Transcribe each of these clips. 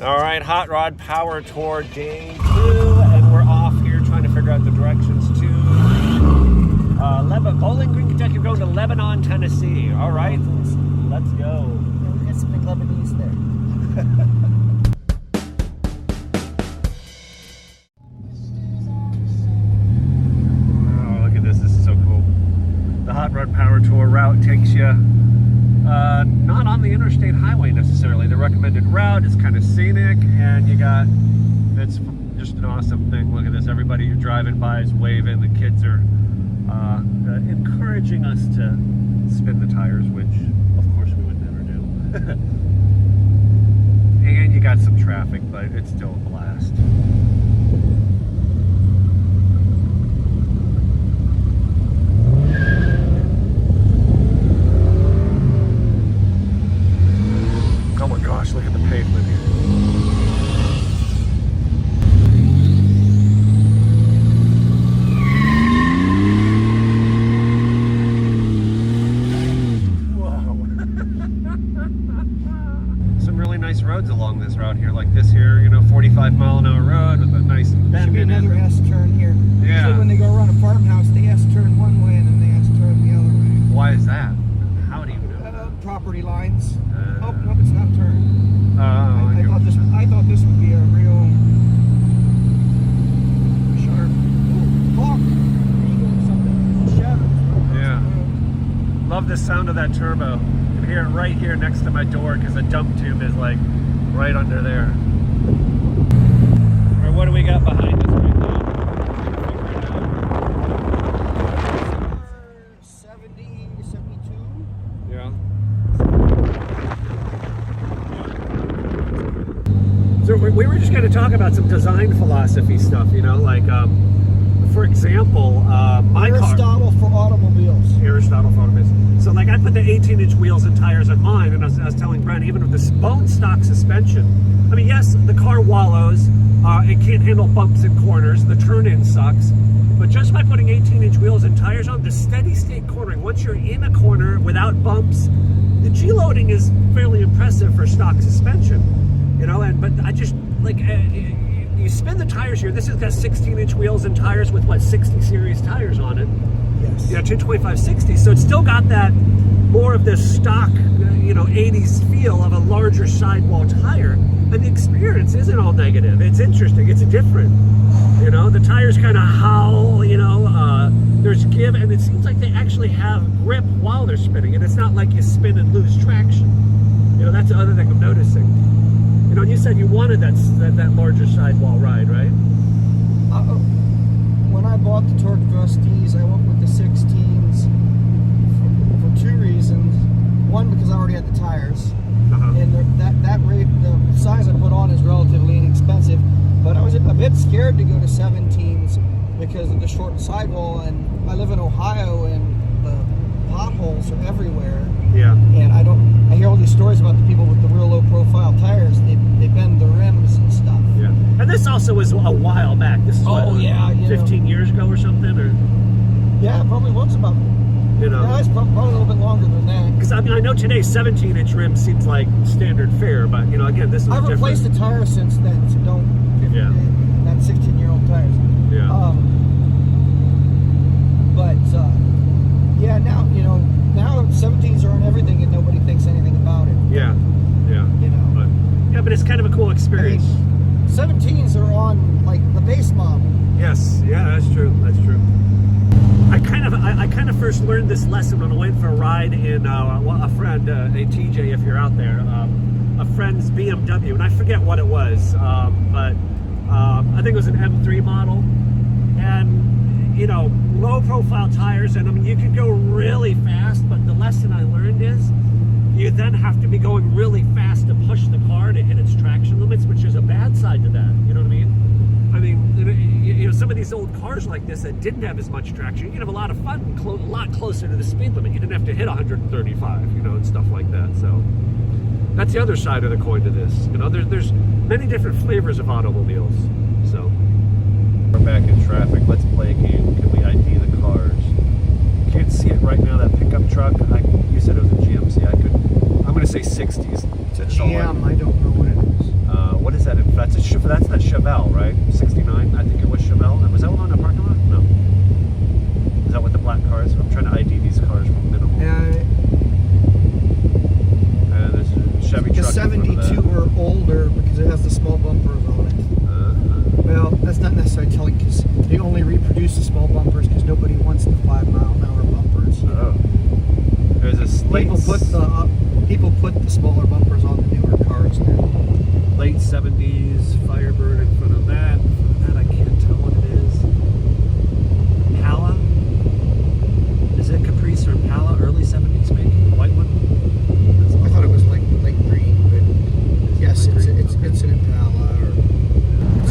All right, Hot Rod Power Tour Day 2, and we're off here trying to figure out the directions to Bowling Green, Kentucky. We're going to Lebanon, Tennessee. All right, let's go. Yeah, we got something Lebanese there. Oh, look at this. This is so cool. The Hot Rod Power Tour route takes you not on the interstate highway necessarily. The recommended route is kind of scenic, and it's just an awesome thing. Look at this. Everybody you're driving by is waving. The kids are encouraging us to spin the tires, which of course we would never do. And you got some traffic, but it's still a blast. Oh my gosh, look at the pavement here. Some really nice roads along this route here, like this here, 45-mile-an-hour road with a nice bend. Should be another S-turn here. Yeah. So when they go around a farmhouse, they S-turn one way and then they S-turn the other way. Why is that? How do you know? Property lines. Oh, no, it's not turned. I thought this would be a real sharp hawk. Yeah. Love the sound of that turbo. You can hear it right here next to my door because the dump tube is like right under there. Or what do we got behind us right now? 70, 72. Yeah. So we were just going to talk about some design philosophy stuff, like, for example, my Aristotle car. for automobiles. Aristotle for automobiles. So, like, I put the 18-inch wheels and tires on mine, and I was telling Brent, even with this bone stock suspension, I mean, yes, the car wallows, it can't handle bumps and corners, the turn-in sucks, but just by putting 18-inch wheels and tires on, the steady-state cornering, once you're in a corner without bumps, the G-loading is fairly impressive for stock suspension. But I just, like, you spin the tires here. This has got 16-inch wheels and tires with, 60 series tires on it. Yes. Yeah, 225/60. So it's still got that more of this stock, 80s feel of a larger sidewall tire. And the experience isn't all negative. It's interesting. It's different. The tires kind of howl, there's give, and it seems like they actually have grip while they're spinning. And it's not like you spin and lose traction. That's the other thing I'm noticing. And you said you wanted that larger sidewall ride, right? When I bought the Torque Trustees, I went with the 16s for two reasons. One, because I already had the tires, and that rate, the size I put on is relatively inexpensive. But I was a bit scared to go to 17s because of the short sidewall, and I live in Ohio, and the potholes are everywhere. Yeah. And I hear all these stories about the people with the real low profile tires. They bend the rims and stuff. Yeah. And this also was a while back. This is 15 years ago or something, or yeah, it probably was about. Yeah, it's probably a little bit longer than that. Because I know today 17-inch rim seems like standard fare, but again, this was I've replaced the tire since then, so don't. Yeah. Not 16-year-old tires. Yeah. Yeah, now 17s are on everything and nobody thinks anything about it. Yeah. Yeah. But it's kind of a cool experience. 17s are on like the base model. Yes. Yeah, that's true. That's true. I kind of first learned this lesson when I went for a ride in a friend, TJ, if you're out there, a friend's BMW, and I forget what it was, but I think it was an M3 model, and low profile tires, and I mean you could go really fast, but the lesson I learned is you then have to be going really fast to push the car to hit its traction limits, which is a bad side to that. You know what I mean? I mean, some of these old cars like this that didn't have as much traction, you could have a lot of fun, a lot closer to the speed limit. You didn't have to hit 135, and stuff like that. So that's the other side of the coin to this. There's many different flavors of automobiles. So we're back in traffic. Let's play a game. Can we ID the cars? Can't see it right now. That pickup truck. You said it was a GMC. I'm going to say 60s. It's a GM. I don't know what it is. What Chevelle, right? 69, I think it was Chevelle. And was that one in the parking lot? No. Is that what the black cars? I'm trying to ID these cars from minimal. Yeah. And there's a Chevy The truck. 72 were older because it has the small bumpers on it. Well, that's not necessarily telling because they only reproduce the small bumpers because nobody wants the 5-mile-an-hour bumpers. Oh. There's a people put the smaller bumpers on the newer cars now. Late 70s Firebird in front of that. In front of that, I can't tell what it is. Impala? Is it Caprice or Impala? Early 70s maybe? The white one? I thought it was like green, but yes, it's an Impala.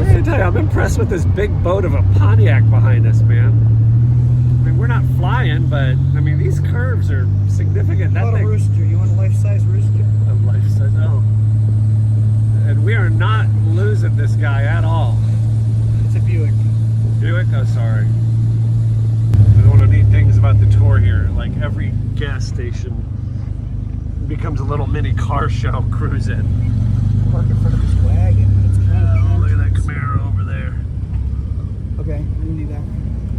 I gotta tell you, I'm impressed with this big boat of a Pontiac behind us, man. I mean, we're not flying, but I mean, these curves are significant. That thing, a rooster. You want a life-size rooster? A life-size, oh. And we are not losing this guy at all. It's a Buick. Buick? Oh, sorry. One of the neat things about the tour here, like every gas station becomes a little mini car show cruising. Park in front of this wagon. Look at that Camaro over there. Okay, we can do that.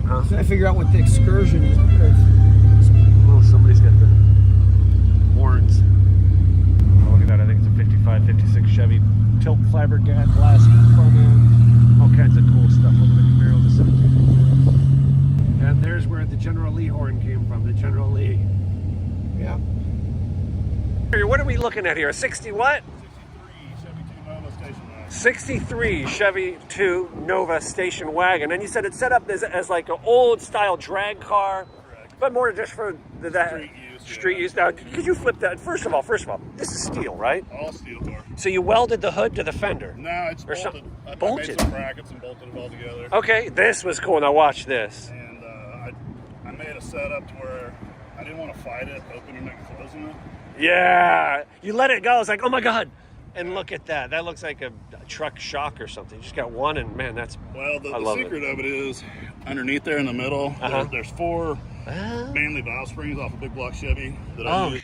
Huh? So I figure out what the excursion is. Oh, somebody's got the horns. Oh, look at that. I think it's a 55, 56 Chevy tilt fiberglass front end. All kinds of cool stuff. Look at the Camaro, the 17. And there's where the General Lee horn came from. The General Lee. Yeah. What are we looking at here? A 60 what? 63 Chevy 2 Nova station wagon, and you said it's set up as like an old style drag car. Correct. But more just for the street use. Now, could you flip that? First of all, this is steel, right? All steel car. So you welded the hood to the fender? No, it's bolted. I Bolted? made some brackets and bolted it all together. Okay, this was cool. Now watch this. And I made a setup to where I didn't want to fight it, opening it and closing it. Yeah, you let it go. I was like, oh my god. And look at that. That looks like a truck shock or something. You just got one, and man, that's... Well, the secret of it is underneath there in the middle, there's 4 Manley valve springs off a big block Chevy that I use.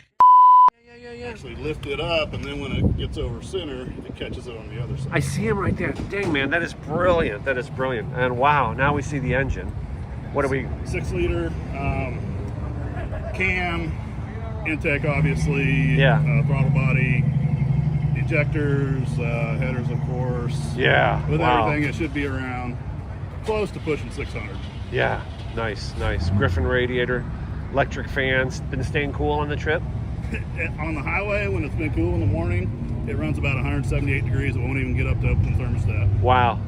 Yeah. Actually lift it up, and then when it gets over center, it catches it on the other side. I see him right there. Dang, man, that is brilliant. That is brilliant. And wow, now we see the engine. What are we... 6-liter, cam, intake, obviously. Yeah. Throttle body. Ejectors, headers, of course. Yeah. With everything, it should be around close to pushing 600. Yeah. Nice. Griffin radiator, electric fans. Been staying cool on the trip? On the highway, when it's been cool in the morning, it runs about 178 degrees. It won't even get up to open thermostat. Wow.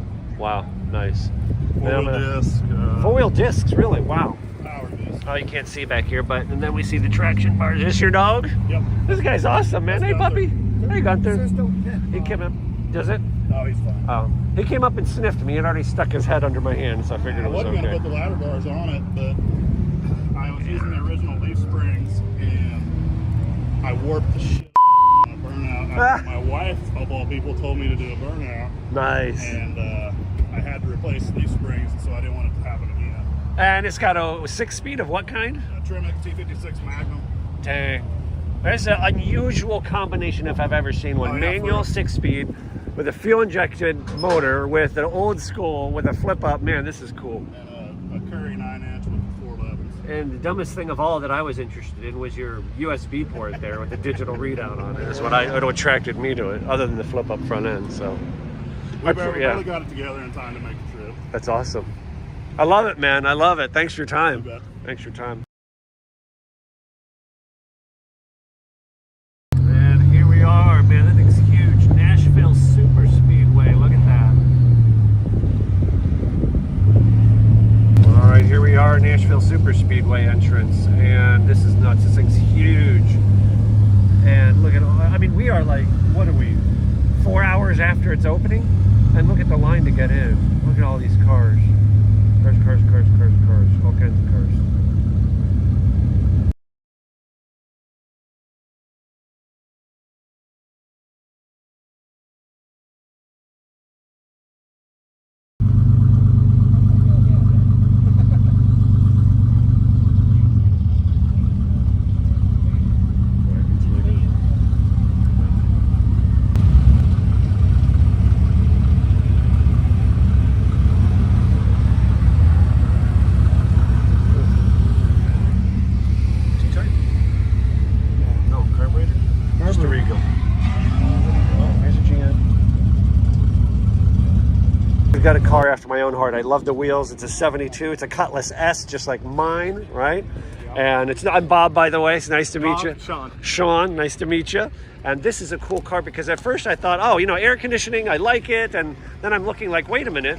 Nice. 4-wheel disc. 4-wheel discs, really? Wow. Power disc. Oh, you can't see back here, and then we see the traction bars. Is this your dog? Yep. This guy's awesome, man. Hey, puppy. Hey, Gunther. He came up. Does it? No, he's fine. Oh. He came up and sniffed me. He had already stuck his head under my hand, so I figured it was okay. I wasn't going to put the ladder bars on it, but I was using the original leaf springs, and I warped the shit on a burnout. My wife, of all people, told me to do a burnout. Nice. And I had to replace leaf springs, so I didn't want it to happen again. And it's got a 6-speed of what kind? Tremec T56 Magnum. Dang. That's an unusual combination if I've ever seen one. Manual 6-speed with a fuel-injected motor with an old school with a flip-up. Man, this is cool. And a Curry 9-inch with 411s. And the dumbest thing of all that I was interested in was your USB port there with the digital readout on it. Is what attracted me to it, other than the flip-up front end. So we barely got it together in time to make the trip. That's awesome. I love it, man. I love it. Thanks for your time. You bet. Thanks for your time. Man, that thing's huge. Nashville Superspeedway. Look at that. All right, here we are, Nashville Superspeedway entrance, and this is nuts. This thing's huge. And look at all. I mean, we are like, what are we? 4 hours after it's opening, and look at the line to get in. Look at all these cars. Cars. All kinds of cars. We've got a car after my own heart. I love the wheels. It's a 72. It's a Cutlass S, just like mine, right? And I'm Bob, by the way. It's nice to meet you. Sean, nice to meet you. And this is a cool car because at first I thought, oh, you know, air conditioning, I like it. And then I'm looking like, wait a minute.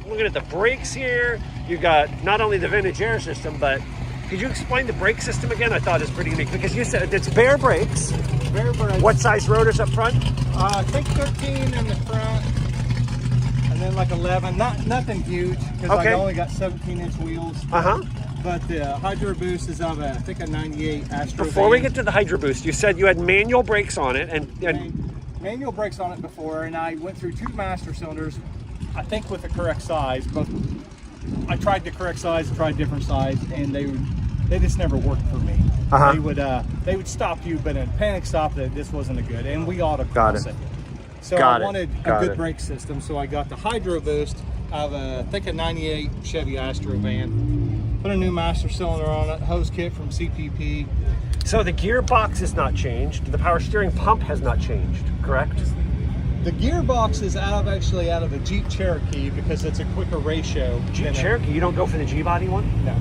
Looking at the brakes here. You got not only the vintage air system, but could you explain the brake system again? I thought it's pretty unique because you said it's bare brakes. Bare brakes. What size rotors up front? I think 13 in the front, and then like 11. Nothing huge because I only got 17-inch wheels. But the Hydro Boost is of I think a 98 Astro. Before we get to the Hydro Boost, you said you had manual brakes on it, and manual brakes on it before, and I went through 2 master cylinders, I think with the correct size. But I tried the correct size, tried different size, and they just never worked for me. They would stop you, but in a panic stop, that this wasn't a good, and we ought to cross it. So I wanted a good brake system, so I got the Hydro Boost of I think a 98 Chevy Astro van. Put a new master cylinder on it, hose kit from CPP. So the gearbox has not changed. The power steering pump has not changed, correct? The gearbox is actually out of a Jeep Cherokee because it's a quicker ratio. Jeep Cherokee? You don't go for the G-body one? No.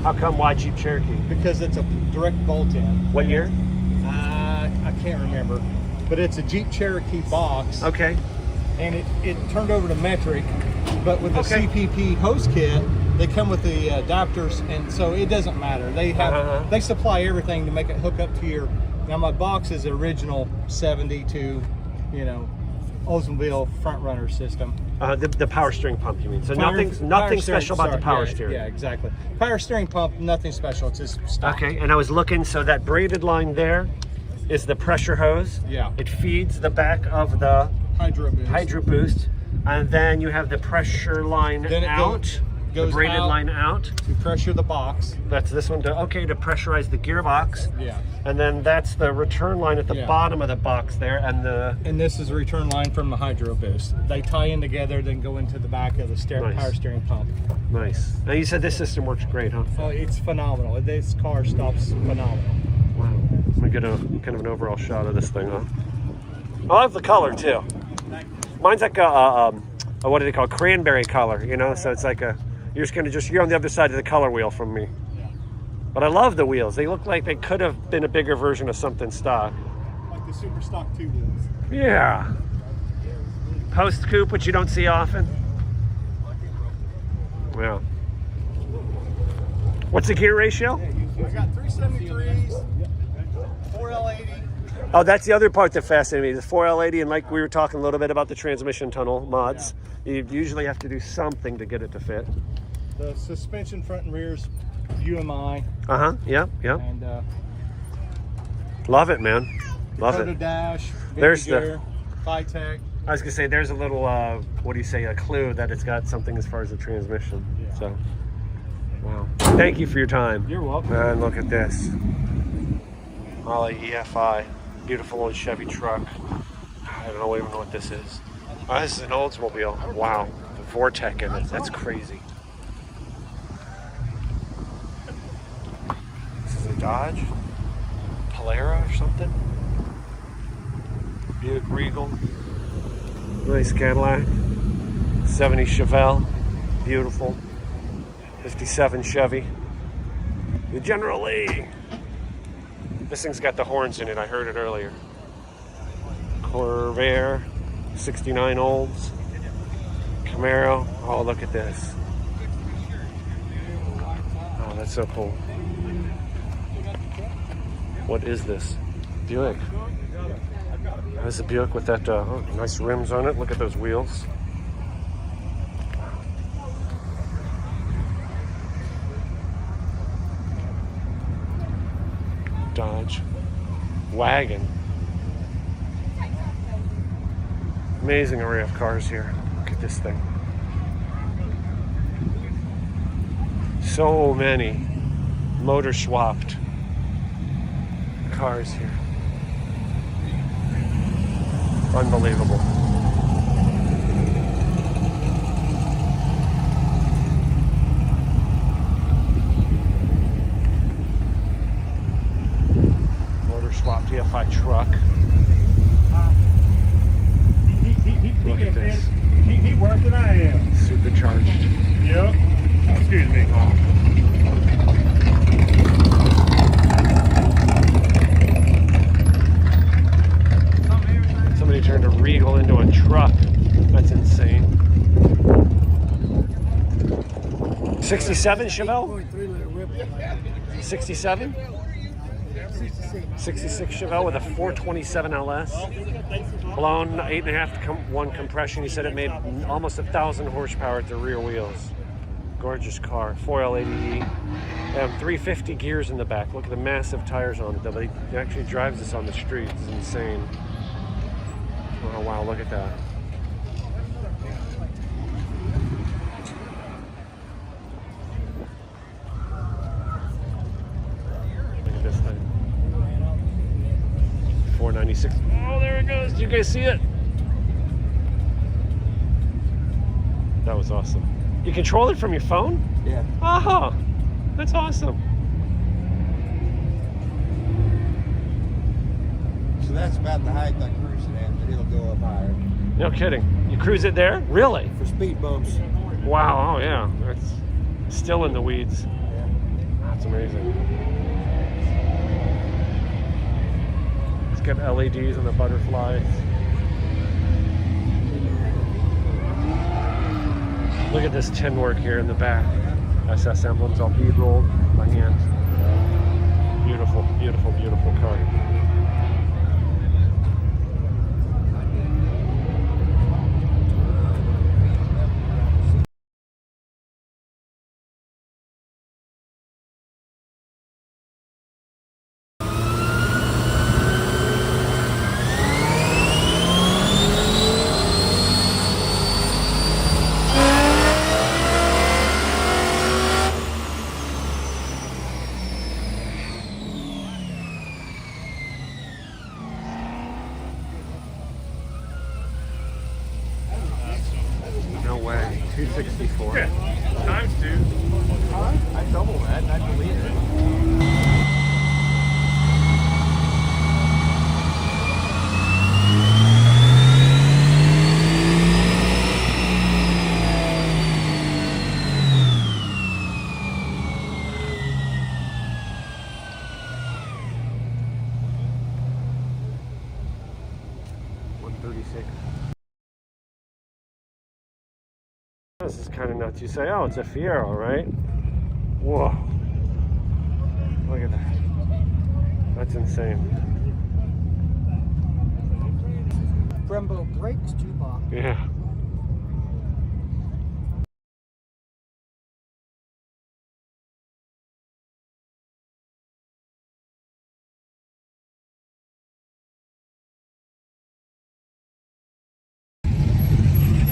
How come? Why Jeep Cherokee? Because it's a direct bolt-in. What year? I can't remember. But it's a Jeep Cherokee box. Okay. And it turned over to metric, but with the CPP hose kit, they come with the adapters, and so it doesn't matter. They have they supply everything to make it hook up to your. Now my box is original 72, you know, Oldsmobile front runner system. The power steering pump, you mean? So nothing special about the power steering. Yeah, exactly. Power steering pump, nothing special. It's just stock. Okay, and I was looking. So that braided line there is the pressure hose. Yeah. It feeds the back of the Hydro Boost, and then you have the pressure line out. Goes the braided line out to pressure the box. That's this one to pressurize the gearbox. Yeah. And then that's the return line at the bottom of the box there, and this is a return line from the Hydro Boost. They tie in together, then go into the back of the power steering pump. Nice. Now you said this system works great, huh? Oh, it's phenomenal. This car stops phenomenal. Wow. Let me get a kind of an overall shot of this thing, huh? I love the color too. Mine's like a what do they call it? Cranberry color, you know? So it's like you're on the other side of the color wheel from me. But I love the wheels. They look like they could have been a bigger version of something stock. Like the Super Stock 2 wheels. Yeah. Post coupe, which you don't see often. Yeah. What's the gear ratio? I got 373s, 4L80. Oh, that's the other part that fascinated me. The 4L80, and like we were talking a little bit about the transmission tunnel mods, you usually have to do something to get it to fit. The suspension front and rear's UMI. Yep. And love it, man. Love it. Dash. There's the Phytech. I was gonna say there's a little what do you say, a clue that it's got something as far as the transmission. Yeah. So wow. Thank you for your time. You're welcome. And look at this. Ollie EFI. Beautiful old Chevy truck. I don't even know what this is. Oh, this is an Oldsmobile. Wow. The Vortec in it. That's crazy. This is a Dodge Polara or something. Buick Regal. Nice Cadillac. 70 Chevelle. Beautiful. 57 Chevy. The General Lee. This thing's got the horns in it. I heard it earlier. Corvair. 69 Olds. Camaro. Oh, look at this. Oh, that's so cool. What is this? Buick. There's a Buick with that nice rims on it. Look at those wheels. Dodge wagon. Amazing array of cars here. Look at this thing. So many motor swapped cars here. Unbelievable. Motor swapped TFI truck. Look at this. He speed work than I am. Supercharged. Yep. Excuse me. Somebody turned a Regal into a truck. That's insane. 67 Chevelle? 67? 66 Chevelle with a 427 LS. Blown 8.5 to 1 compression. He said it made almost 1,000 horsepower at the rear wheels. Gorgeous car. 4L80E. 350 gears in the back. Look at the massive tires on it, though. He actually drives this on the street. It's insane. Oh, wow. Look at that. Look at this thing. 496. Oh, there it goes. Did you guys see it? That was awesome. You control it from your phone? Yeah. Oh, that's awesome. So that's about the height I cruise it at, but it'll go up higher. No kidding. You cruise it there? Really? For speed bumps. Wow. Oh, yeah. That's still in the weeds. Yeah. That's amazing. It's got LEDs on the butterflies. Look at this tin work here in the back. SS emblems all bead rolled by hand. Beautiful, beautiful, beautiful car. No way. 264. Yeah. Times two. I double that and I believe it. This is kind of nuts. You say, oh, it's a Fiero, right? Whoa. Look at that. That's insane. Brembo brakes, Tupac. Yeah.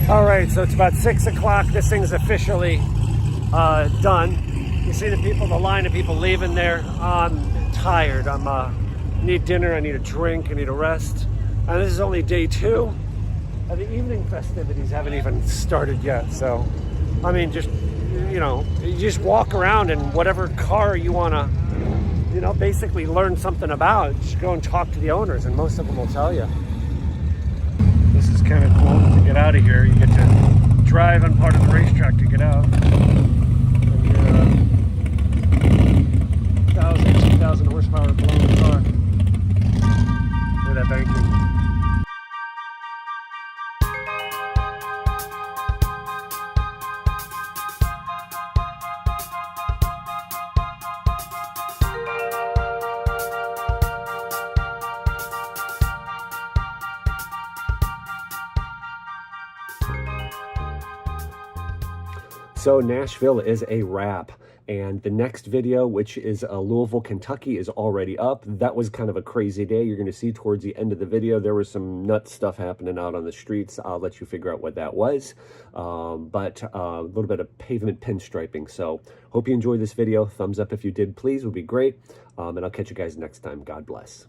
All right, so it's about 6 o'clock. This thing's officially done. You see the people, the line of people leaving there. I'm tired. Need dinner. I need a drink. I need a rest. And this is only day 2. The evening festivities haven't even started yet. So, I mean, just, you just walk around and whatever car you want to, basically learn something about, just go and talk to the owners, and most of them will tell you. This is kind of cool to get out of here. You get to drive on part of the racetrack to get out. And you're 1,000, 2,000 horsepower blown car. Look at that banking. So Nashville is a wrap, and the next video, which is Louisville, Kentucky, is already up. That was kind of a crazy day. You're going to see towards the end of the video, there was some nuts stuff happening out on the streets. I'll let you figure out what that was, but a little bit of pavement pinstriping. So hope you enjoyed this video. Thumbs up if you did, please, would be great, and I'll catch you guys next time. God bless.